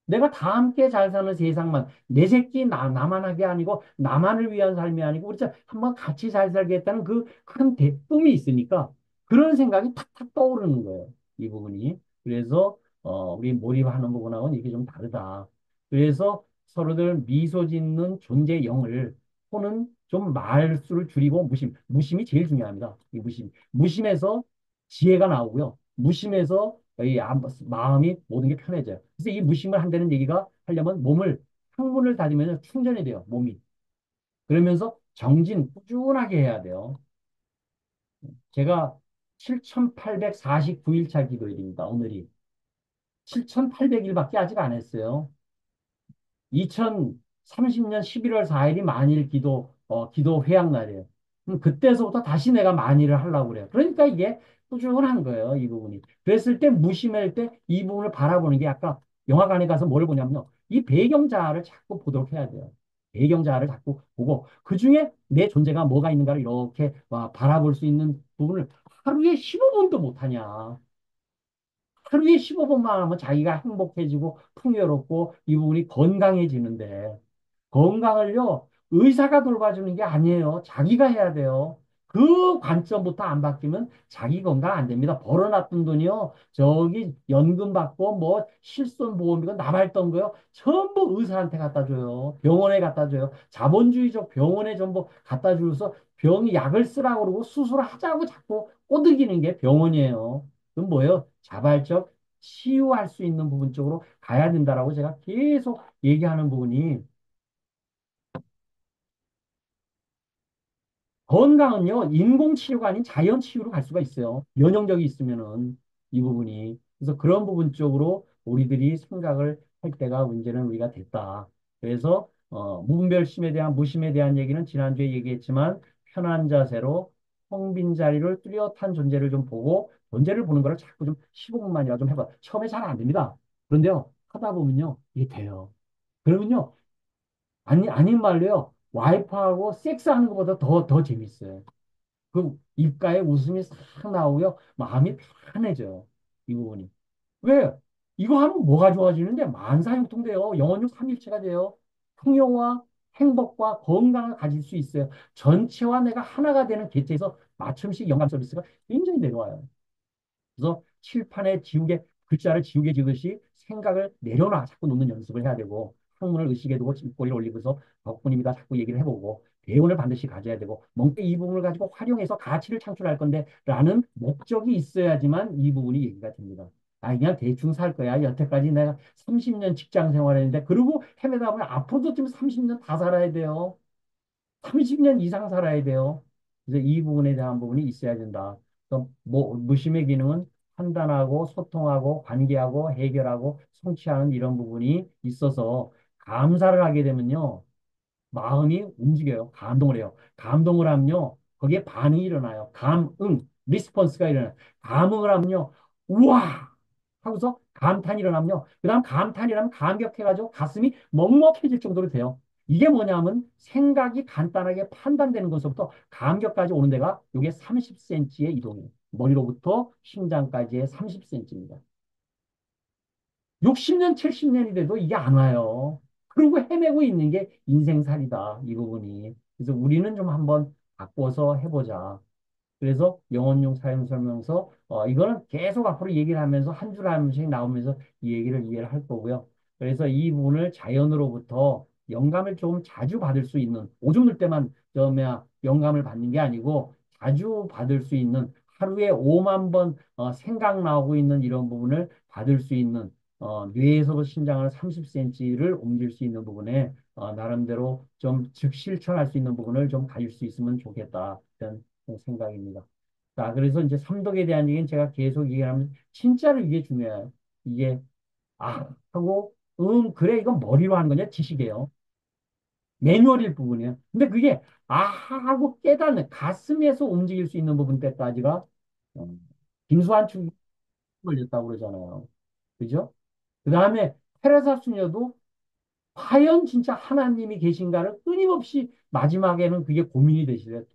내가 다 함께 잘 사는 세상만, 내 새끼 나만 하게 아니고, 나만을 위한 삶이 아니고, 우리 자 한번 같이 잘 살겠다는 그 큰 꿈이 있으니까, 그런 생각이 탁탁 떠오르는 거예요. 이 부분이. 그래서, 우리 몰입하는 부분하고는 이게 좀 다르다. 그래서 서로들 미소 짓는 존재형을, 또는 좀 말수를 줄이고 무심이 제일 중요합니다. 이 무심에서 지혜가 나오고요. 무심에서 마음이 모든 게 편해져요. 그래서 이 무심을 한다는 얘기가 하려면 몸을 항문을 닫으면 충전이 돼요. 몸이. 그러면서 정진 꾸준하게 해야 돼요. 제가 7,849일차 기도일입니다. 오늘이. 7,800일밖에 아직 안 했어요. 2030년 11월 4일이 만일 기도 회약 날이에요. 그럼 그때서부터 다시 내가 만일을 하려고 그래요. 그러니까 이게 꾸준한 거예요, 이 부분이. 그랬을 때 무심할 때 이 부분을 바라보는 게 아까 영화관에 가서 뭘 보냐면요. 이 배경자를 자꾸 보도록 해야 돼요. 배경자를 자꾸 보고 그 중에 내 존재가 뭐가 있는가를 이렇게 바라볼 수 있는 부분을 하루에 15분도 못하냐. 하루에 15분만 하면 자기가 행복해지고 풍요롭고 이 부분이 건강해지는데 건강을요 의사가 돌봐주는 게 아니에요. 자기가 해야 돼요. 그 관점부터 안 바뀌면 자기 건강 안 됩니다. 벌어놨던 돈이요 저기 연금 받고 뭐 실손보험이고 나발던 거요 전부 의사한테 갖다 줘요. 병원에 갖다 줘요. 자본주의적 병원에 전부 갖다 주어서 병 약을 쓰라고 그러고 수술하자고 자꾸 꼬드기는 게 병원이에요. 그건 뭐예요? 자발적 치유할 수 있는 부분 쪽으로 가야 된다라고 제가 계속 얘기하는 부분이 건강은요, 인공치료가 아닌 자연치유로 갈 수가 있어요. 면역력이 있으면은 이 부분이. 그래서 그런 부분 쪽으로 우리들이 생각을 할 때가 문제는 우리가 됐다. 그래서, 무분별심에 대한, 무심에 대한 얘기는 지난주에 얘기했지만, 편한 자세로 텅빈 자리를 뚜렷한 존재를 좀 보고, 존재를 보는 거를 자꾸 좀 15분만이라도 좀 해봐. 처음에 잘 안 됩니다. 그런데요, 하다 보면요, 이게 돼요. 그러면요, 아닌 말로요, 와이프하고 섹스하는 것보다 더 재밌어요. 그 입가에 웃음이 싹 나오고요. 마음이 편해져요. 이 부분이. 왜? 이거 하면 뭐가 좋아지는데 만사형통돼요. 영혼육 삼일체가 돼요. 풍요와 행복과 건강을 가질 수 있어요. 전체와 내가 하나가 되는 개체에서 맞춤식 영감 서비스가 굉장히 내려와요. 그래서 칠판에 지우개, 글자를 지우개 지듯이 생각을 내려놔 자꾸 놓는 연습을 해야 되고 학문을 의식에 두고 입꼬리를 올리고서 덕분입니다 자꾸 얘기를 해보고 대운을 반드시 가져야 되고 멍때 이 부분을 가지고 활용해서 가치를 창출할 건데 라는 목적이 있어야지만 이 부분이 얘기가 됩니다. 아, 그냥 대충 살 거야. 여태까지 내가 30년 직장 생활했는데 그리고 헤매다 보면 앞으로도 지금 30년 다 살아야 돼요. 30년 이상 살아야 돼요. 그래서 이 부분에 대한 부분이 있어야 된다. 그래서 무심의 기능은 판단하고 소통하고 관계하고 해결하고 성취하는 이런 부분이 있어서 감사를 하게 되면요. 마음이 움직여요. 감동을 해요. 감동을 하면요. 거기에 반응이 일어나요. 리스폰스가 일어나요. 감흥을 하면요. 우와! 하고서 감탄이 일어나면요. 그 다음 감탄이라면 감격해가지고 가슴이 먹먹해질 정도로 돼요. 이게 뭐냐면 생각이 간단하게 판단되는 것부터 감격까지 오는 데가 이게 30cm의 이동이에요. 머리로부터 심장까지의 30cm입니다. 60년, 70년이 돼도 이게 안 와요. 그리고 헤매고 있는 게 인생살이다, 이 부분이. 그래서 우리는 좀 한번 바꿔서 해보자. 그래서 영혼용 사용 설명서, 이거는 계속 앞으로 얘기를 하면서 한 줄 한 문씩 나오면서 이 얘기를 이해를 할 거고요. 그래서 이 부분을 자연으로부터 영감을 좀 자주 받을 수 있는, 오줌 눌 때만 영감을 받는 게 아니고 자주 받을 수 있는 하루에 5만 번 생각 나오고 있는 이런 부분을 받을 수 있는 뇌에서도 심장을 30cm를 옮길 수 있는 부분에 나름대로 좀 즉실천할 수 있는 부분을 좀 가질 수 있으면 좋겠다. 이런 생각입니다. 자, 그래서 이제 삼독에 대한 얘기는 제가 계속 얘기하면 진짜로 이게 중요해요. 이게 하고 그래 이건 머리로 하는 거냐 지식이에요. 매뉴얼일 부분이에요. 근데 그게 하고 깨닫는 가슴에서 움직일 수 있는 부분 때까지가 어, 김수환 축이 걸렸다고 그러잖아요. 그죠? 그 다음에 테레사 수녀도 과연 진짜 하나님이 계신가를 끊임없이 마지막에는 그게 고민이 되시대요.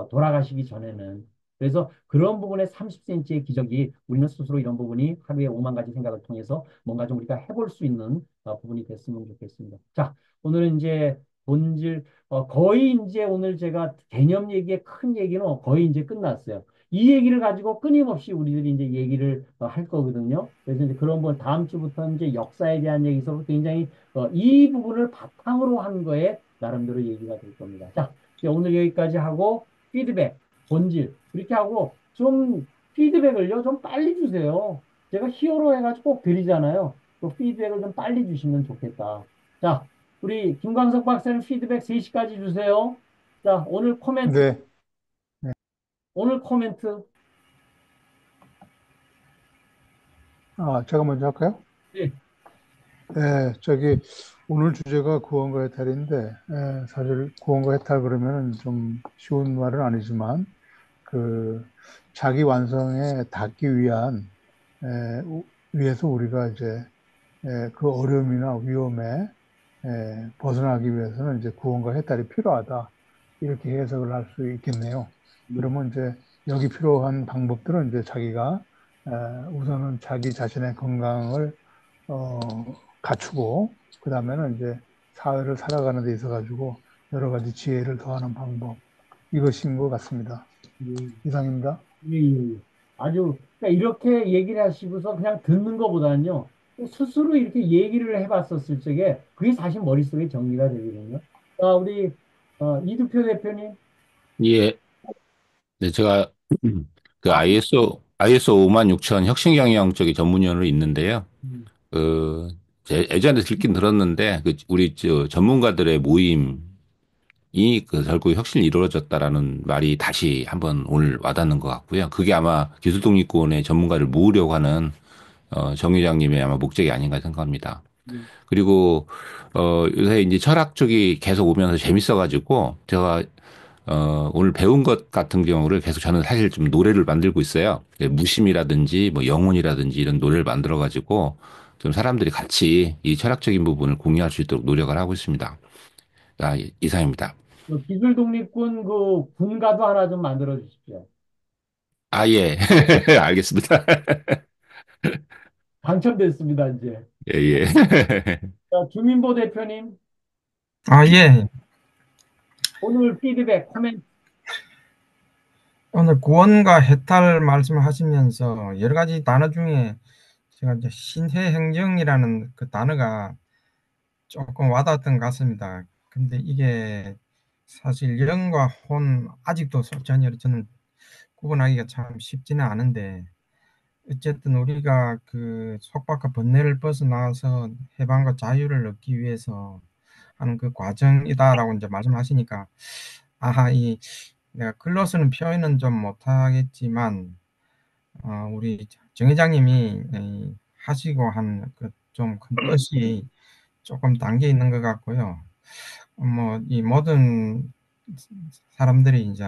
돌아가시기 전에는. 그래서 그런 부분에 30cm의 기적이 우리는 스스로 이런 부분이 하루에 5만 가지 생각을 통해서 뭔가 좀 우리가 해볼 수 있는 부분이 됐으면 좋겠습니다. 자, 오늘은 이제 본질, 거의 이제 오늘 제가 개념 얘기의 큰 얘기는 거의 이제 끝났어요. 이 얘기를 가지고 끊임없이 우리들이 이제 얘기를 할 거거든요. 그래서 이제 그런 분 다음 주부터 이제 역사에 대한 얘기에서 굉장히 이 부분을 바탕으로 한 거에 나름대로 얘기가 될 겁니다. 자, 이제 오늘 여기까지 하고 피드백, 본질 이렇게 하고 좀 피드백을요 좀 빨리 주세요. 제가 히어로 해가지고 꼭 드리잖아요. 그 피드백을 좀 빨리 주시면 좋겠다. 자, 우리 김광석 박사님 피드백 3시까지 주세요. 자, 오늘 코멘트, 네. 네. 오늘 코멘트. 제가 먼저 할까요? 네. 네, 오늘 주제가 구원과 해탈인데, 사실 구원과 해탈 그러면은 좀 쉬운 말은 아니지만, 그, 자기 완성에 닿기 위해서 우리가 이제, 그 어려움이나 위험에, 벗어나기 위해서는 이제 구원과 해탈이 필요하다. 이렇게 해석을 할 수 있겠네요. 네. 그러면 이제 여기 필요한 방법들은 이제 자기가, 우선은 자기 자신의 건강을 어, 갖추고 그 다음에는 이제 사회를 살아가는 데 있어 가지고 여러 가지 지혜를 더하는 방법 이것인 것 같습니다. 예, 이상입니다. 예, 예. 예. 아주, 그러니까 이렇게 얘기를 하시고서 그냥 듣는 것보다는요, 스스로 이렇게 얘기를 해봤었을 적에 그게 사실 머릿속에 정리가 되거든요. 자, 우리, 이두표 대표님. 예, 네, 제가 그 아, ISO 56000 혁신경영 쪽에 전문위원으로 있는데요. 음, 그, 예전에 듣긴 들었는데, 우리 전문가들의 모임이 결국 혁신이 이루어졌다라는 말이 다시 한번 오늘 와닿는 것 같고요. 그게 아마 기술독립군의 전문가를 모으려고 하는, 정 회장님의 아마 목적이 아닌가 생각합니다. 음, 그리고, 요새 이제 철학 쪽이 계속 오면서 재밌어가지고, 제가 오늘 배운 것 같은 경우를 계속 저는 사실 좀 노래를 만들고 있어요. 무심이라든지 뭐 영혼이라든지 이런 노래를 만들어 가지고 좀 사람들이 같이 이 철학적인 부분을 공유할 수 있도록 노력을 하고 있습니다. 이상입니다. 그 기술 독립군 그 군가도 하나 좀 만들어 주십시오. 아, 예. 알겠습니다. 당첨됐습니다, 이제. 예, 예. 자, 주민보 대표님, 아, 예. 오늘 피드백, 코멘트. 오늘 구원과 해탈 말씀을 하시면서 여러 가지 단어 중에 제가 이제 신해행정이라는 그 단어가 조금 와닿았던 것 같습니다. 근데 이게 사실 영과 혼 아직도 전혀 저는 구분하기가 참 쉽지는 않은데 어쨌든 우리가 그 속박과 번뇌를 벗어나서 해방과 자유를 얻기 위해서 하는 그 과정이다라고 이제 말씀하시니까 아하 이 내가 글로서는 표현은 좀 못하겠지만 우리 정 회장님이 하시고 한 그 좀 큰 뜻이 조금 담겨 있는 것 같고요. 뭐 이 모든 사람들이 이제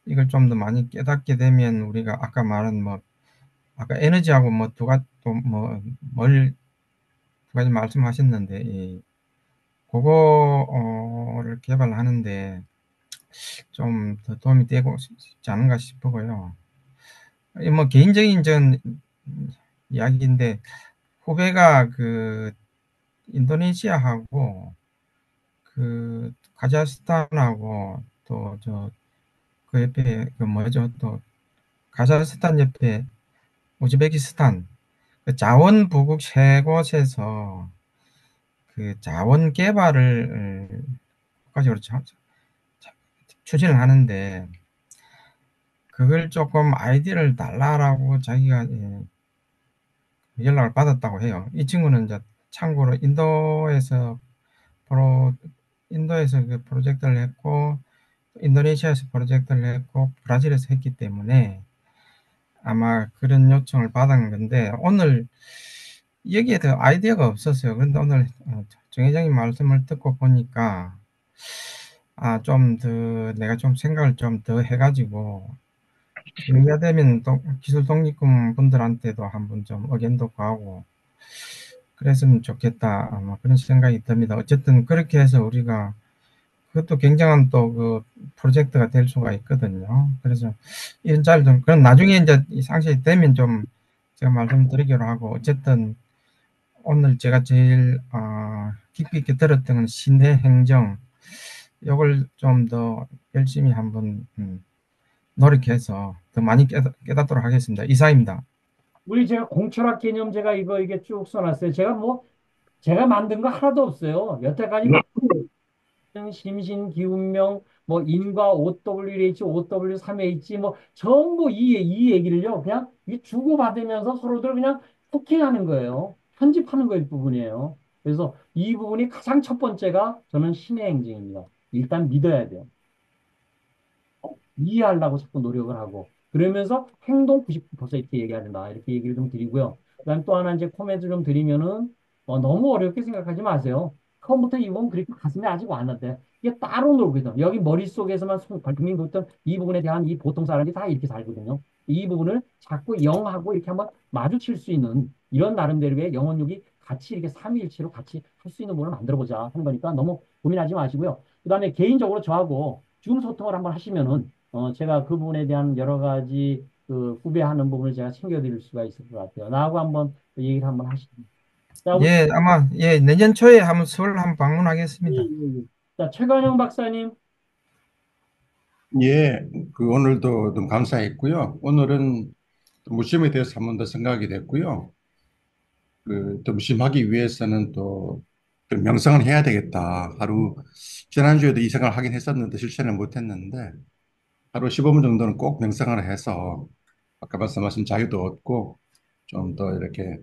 이걸 좀 더 많이 깨닫게 되면 우리가 아까 말한 뭐 아까 에너지하고 뭐 두 가지 또뭐뭘두 가지 말씀하셨는데 이 그거를 개발하는데 좀 더 도움이 되고 싶지 않은가 싶고요. 뭐 개인적인 전 이야기인데 후배가 그 인도네시아하고 그 카자흐스탄하고 또 저 그 옆에 그 뭐죠 또 카자흐스탄 옆에 우즈베키스탄 그 자원 부국 세 곳에서 그 자원 개발을 국가적으로 추진을 하는데 그걸 조금 아이디어를 달라라고 자기가 연락을 받았다고 해요. 이 친구는 이제 참고로 프로, 인도에서 그 프로젝트를 했고, 인도네시아에서 프로젝트를 했고, 브라질에서 했기 때문에 아마 그런 요청을 받은 건데, 오늘 여기에 더 아이디어가 없었어요. 그런데 오늘 정 회장님 말씀을 듣고 보니까, 좀 더, 내가 좀 생각을 좀 더 해가지고, 기회가 되면 또 기술 독립군 분들한테도 한번 좀 의견도 구하고, 그랬으면 좋겠다. 아마 그런 생각이 듭니다. 어쨌든 그렇게 해서 우리가 그것도 굉장한 또 그 프로젝트가 될 수가 있거든요. 그래서 이런 짤 그럼 나중에 이제 상세히 되면 좀 제가 말씀드리기로 하고, 어쨌든 오늘 제가 제일 깊이 있게 들었던 건 신해 행정, 이걸 좀 더 열심히 한번 노력해서 더 많이 깨닫도록 하겠습니다. 이사입니다. 우리 제가 공철학 개념제가 이게 쭉 써놨어요. 제가 만든 거 하나도 없어요. 여태까지 심신, 기운명, 뭐 인과 OWH, OW3H 뭐 전부 이 얘기를요. 그냥 이 주고받으면서 서로들 그냥 토킹하는 거예요. 편집하는 거일 부분이에요. 그래서 이 부분이 가장 첫 번째가 저는 신의 행진입니다. 일단 믿어야 돼요. 이해하려고 자꾸 노력을 하고 그러면서 행동 99% 얘기해야 된다. 이렇게 얘기를 좀 드리고요. 그다음 또 하나 이제 코멘트 좀 드리면은 너무 어렵게 생각하지 마세요. 처음부터 이건 그렇게 가슴에 아직 왔는데 이게 따로 놀거든. 여기 머릿속에서만 국민 보통 이 부분에 대한 이 보통 사람들이 다 이렇게 살거든요. 이 부분을 자꾸 영하고 이렇게 한번 마주칠 수 있는 이런 나름대로의 영혼육이 같이 이렇게 삼위일체로 같이 할 수 있는 부분을 만들어 보자 하는 거니까 너무 고민하지 마시고요. 그다음에 개인적으로 저하고 줌 소통을 한번 하시면은 제가 그 부분에 대한 여러 가지 그 후배하는 부분을 제가 챙겨드릴 수가 있을 것 같아요. 나하고 한번 그 얘기를 한번 하시죠. 자, 우리, 예, 아마 예, 내년 초에 한번 서울 한번 방문하겠습니다. 자, 최관영 박사님, 예, 오늘도 너무 감사했고요. 오늘은 무심에 대해서 한 번 더 생각이 됐고요. 또 무심하기 위해서는 또 명상을 해야 되겠다. 지난주에도 이 생각을 하긴 했었는데 실천을 못 했는데, 하루 15분 정도는 꼭 명상을 해서, 아까 말씀하신 자유도 얻고, 좀 더 이렇게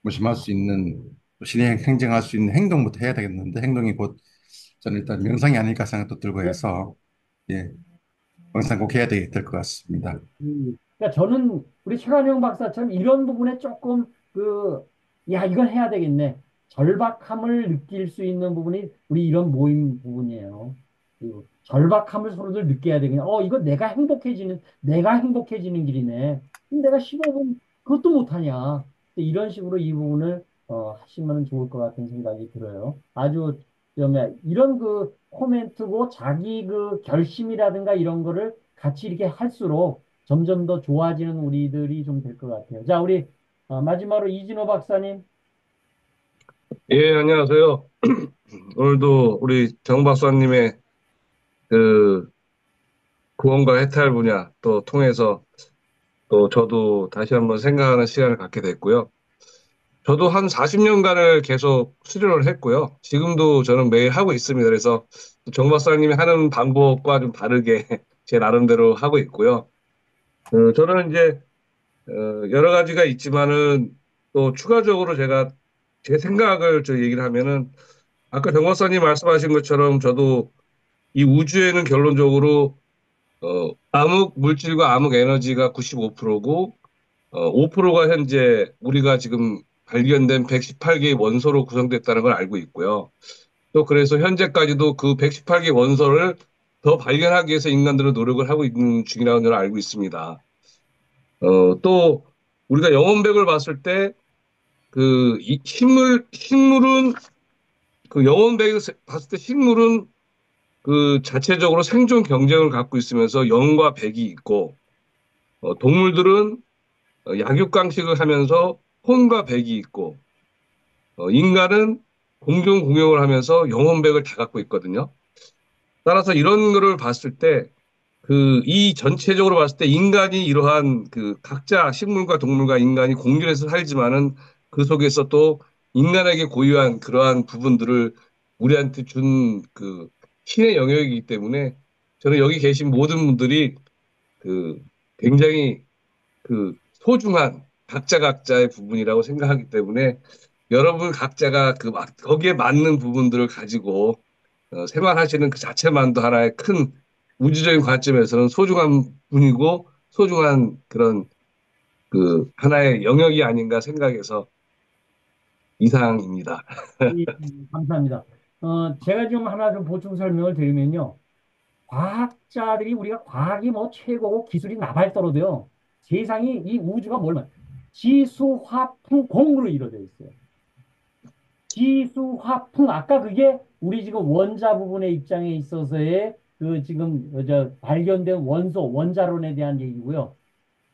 무심할 수 있는, 또 신의 행정할 수 있는 행동부터 해야 되겠는데, 행동이 곧 저는 일단 명상이 아닐까 생각도 들고 해서, 예, 명상 꼭 해야 될 것 같습니다. 그러니까 저는 우리 최관영 박사처럼 이런 부분에 조금 야, 이건 해야 되겠네. 절박함을 느낄 수 있는 부분이 우리 이런 모임 부분이에요. 절박함을 서로들 느껴야 되겠네. 이거 내가 행복해지는 길이네. 그럼 내가 15분 그것도 못하냐. 이런 식으로 이 부분을 하시면 좋을 것 같은 생각이 들어요. 아주 이런 코멘트고 자기 결심이라든가 이런 거를 같이 이렇게 할수록 점점 더 좋아지는 우리들이 좀 될 것 같아요. 자, 우리 마지막으로 이진호 박사님. 예, 안녕하세요. 오늘도 우리 정 박사님의 그 구원과 해탈 분야 또 통해서 또 저도 다시 한번 생각하는 시간을 갖게 됐고요. 저도 한 40년간을 계속 수련을 했고요. 지금도 저는 매일 하고 있습니다. 그래서 정 박사님이 하는 방법과 좀 다르게 제 나름대로 하고 있고요. 저는 이제 여러 가지가 있지만은 또 추가적으로 제가 제 생각을 저 얘기를 하면은 아까 정 박사님 말씀하신 것처럼 저도 이 우주에는 결론적으로 암흑 물질과 암흑 에너지가 95%고 5%가 현재 우리가 지금 발견된 118개의 원소로 구성됐다는 걸 알고 있고요. 또 그래서 현재까지도 그 118개 원소를 더 발견하기 위해서 인간들은 노력을 하고 있는 중이라는 걸 알고 있습니다. 또 우리가 영혼백을 봤을 때 식물은 그 영혼백을 봤을 때 식물은 그 자체적으로 생존 경쟁을 갖고 있으면서 영과 백이 있고, 동물들은 약육강식을 하면서 혼과 백이 있고, 인간은 공존공영을 하면서 영혼백을 다 갖고 있거든요. 따라서 이런 거를 봤을 때, 이 전체적으로 봤을 때 인간이 이러한 각자 식물과 동물과 인간이 공존해서 살지만은 그 속에서 또 인간에게 고유한 그러한 부분들을 우리한테 준 신의 영역이기 때문에 저는 여기 계신 모든 분들이 그 굉장히 소중한 각자 각자의 부분이라고 생각하기 때문에 여러분 각자가 거기에 맞는 부분들을 가지고 생활하시는 그 자체만도 하나의 큰 우주적인 관점에서는 소중한 분이고 소중한 그런 하나의 영역이 아닌가 생각해서 이상입니다. 감사합니다. 제가 좀 하나 좀 보충 설명을 드리면요. 과학자들이 우리가 과학이 뭐 최고고 기술이 나발떨어도요. 세상이 이 우주가 지수화풍 공으로 이루어져 있어요. 지수화풍 아까 그게 우리 지금 원자 부분의 입장에 있어서의 그 지금 저 발견된 원소 원자론에 대한 얘기고요.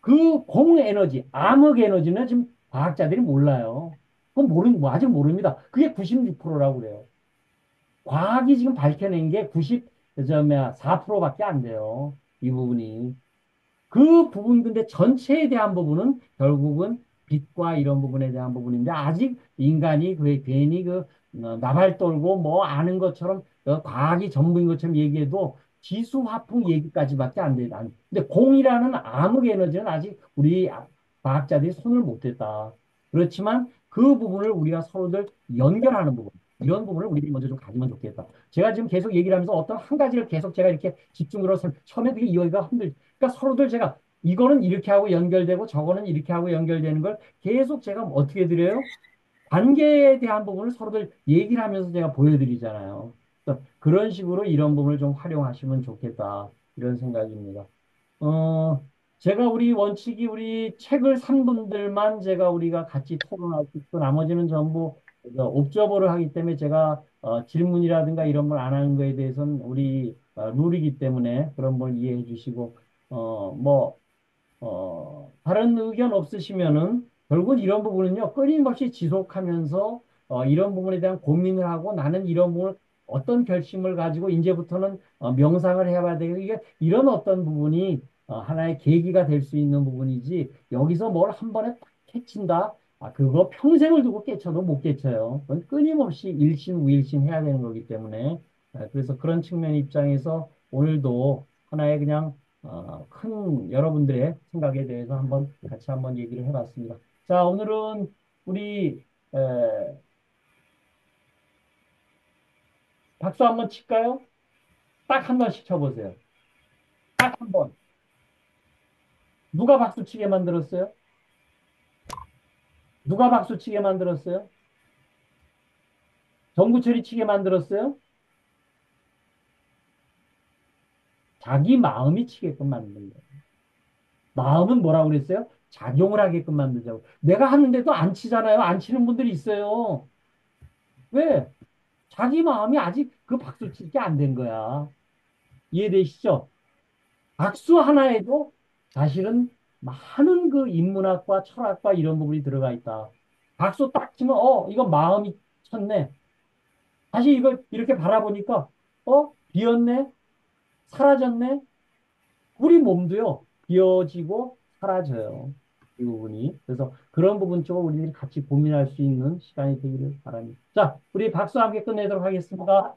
그 공에너지, 암흑 에너지는 지금 과학자들이 몰라요. 그건 뭐 아직 모릅니다. 그게 96%라고 그래요. 과학이 지금 밝혀낸 게 4%밖에 안 돼요. 이 부분이. 그 부분 근데 전체에 대한 부분은 결국은 빛과 이런 부분에 대한 부분인데 아직 인간이 그 괜히 그 나발 떨고 뭐 아는 것처럼 과학이 전부인 것처럼 얘기해도 지수화풍 얘기까지밖에 안 돼. 근데 공이라는 암흑 에너지는 아직 우리 과학자들이 손을 못 댔다. 그렇지만 그 부분을 우리가 서로들 연결하는 부분, 이런 부분을 우리들이 먼저 좀 가지면 좋겠다. 제가 지금 계속 얘기를 하면서 어떤 한 가지를 계속 제가 이렇게 집중을 해서 처음에 그게 이해가 힘들. 그러니까 서로들 제가 이거는 이렇게 하고 연결되고 저거는 이렇게 하고 연결되는 걸 계속 제가 어떻게 드려요? 관계에 대한 부분을 서로들 얘기를 하면서 제가 보여드리잖아요. 그래서 그런 식으로 이런 부분을 좀 활용하시면 좋겠다. 이런 생각입니다. 어, 제가 우리 원칙이 우리 책을 산 분들만 제가 우리가 같이 토론할 수 있고 나머지는 전부 옵저버를 하기 때문에 제가 질문이라든가 이런 걸 안 하는 거에 대해서는 우리 룰이기 때문에 그런 걸 이해해 주시고 뭐 다른 의견 없으시면은 결국은 이런 부분은요, 끊임없이 지속하면서 이런 부분에 대한 고민을 하고 나는 이런 부분을 어떤 결심을 가지고 이제부터는 명상을 해봐야 되고 이게 이런 어떤 부분이 하나의 계기가 될 수 있는 부분이지 여기서 뭘 한 번에 딱 캐친다? 그거 평생을 두고 깨쳐도 못 깨쳐요. 그건 끊임없이 일신우일신 해야 되는 거기 때문에 그래서 그런 측면 입장에서 오늘도 하나의 그냥 큰 여러분들의 생각에 대해서 한번 같이 한번 얘기를 해봤습니다. 자, 오늘은 우리 박수 한번 칠까요? 딱 한 번씩 쳐보세요. 딱 한 번. 누가 박수 치게 만들었어요? 누가 박수 치게 만들었어요? 정구철이 치게 만들었어요? 자기 마음이 치게끔 만든 거예요. 마음은 뭐라고 그랬어요? 작용을 하게끔 만들자고. 내가 하는데도 안 치잖아요. 안 치는 분들이 있어요. 왜? 자기 마음이 아직 그 박수 칠 게 안 된 거야. 이해되시죠? 박수 하나에도 사실은 많은 그 인문학과 철학과 이런 부분이 들어가 있다. 박수 딱 치면, 이거 마음이 쳤네. 다시 이걸 이렇게 바라보니까, 비었네? 사라졌네? 우리 몸도요, 비어지고 사라져요. 이 부분이. 그래서 그런 부분 쪽을 우리들이 같이 고민할 수 있는 시간이 되기를 바랍니다. 자, 우리 박수 함께 끝내도록 하겠습니다.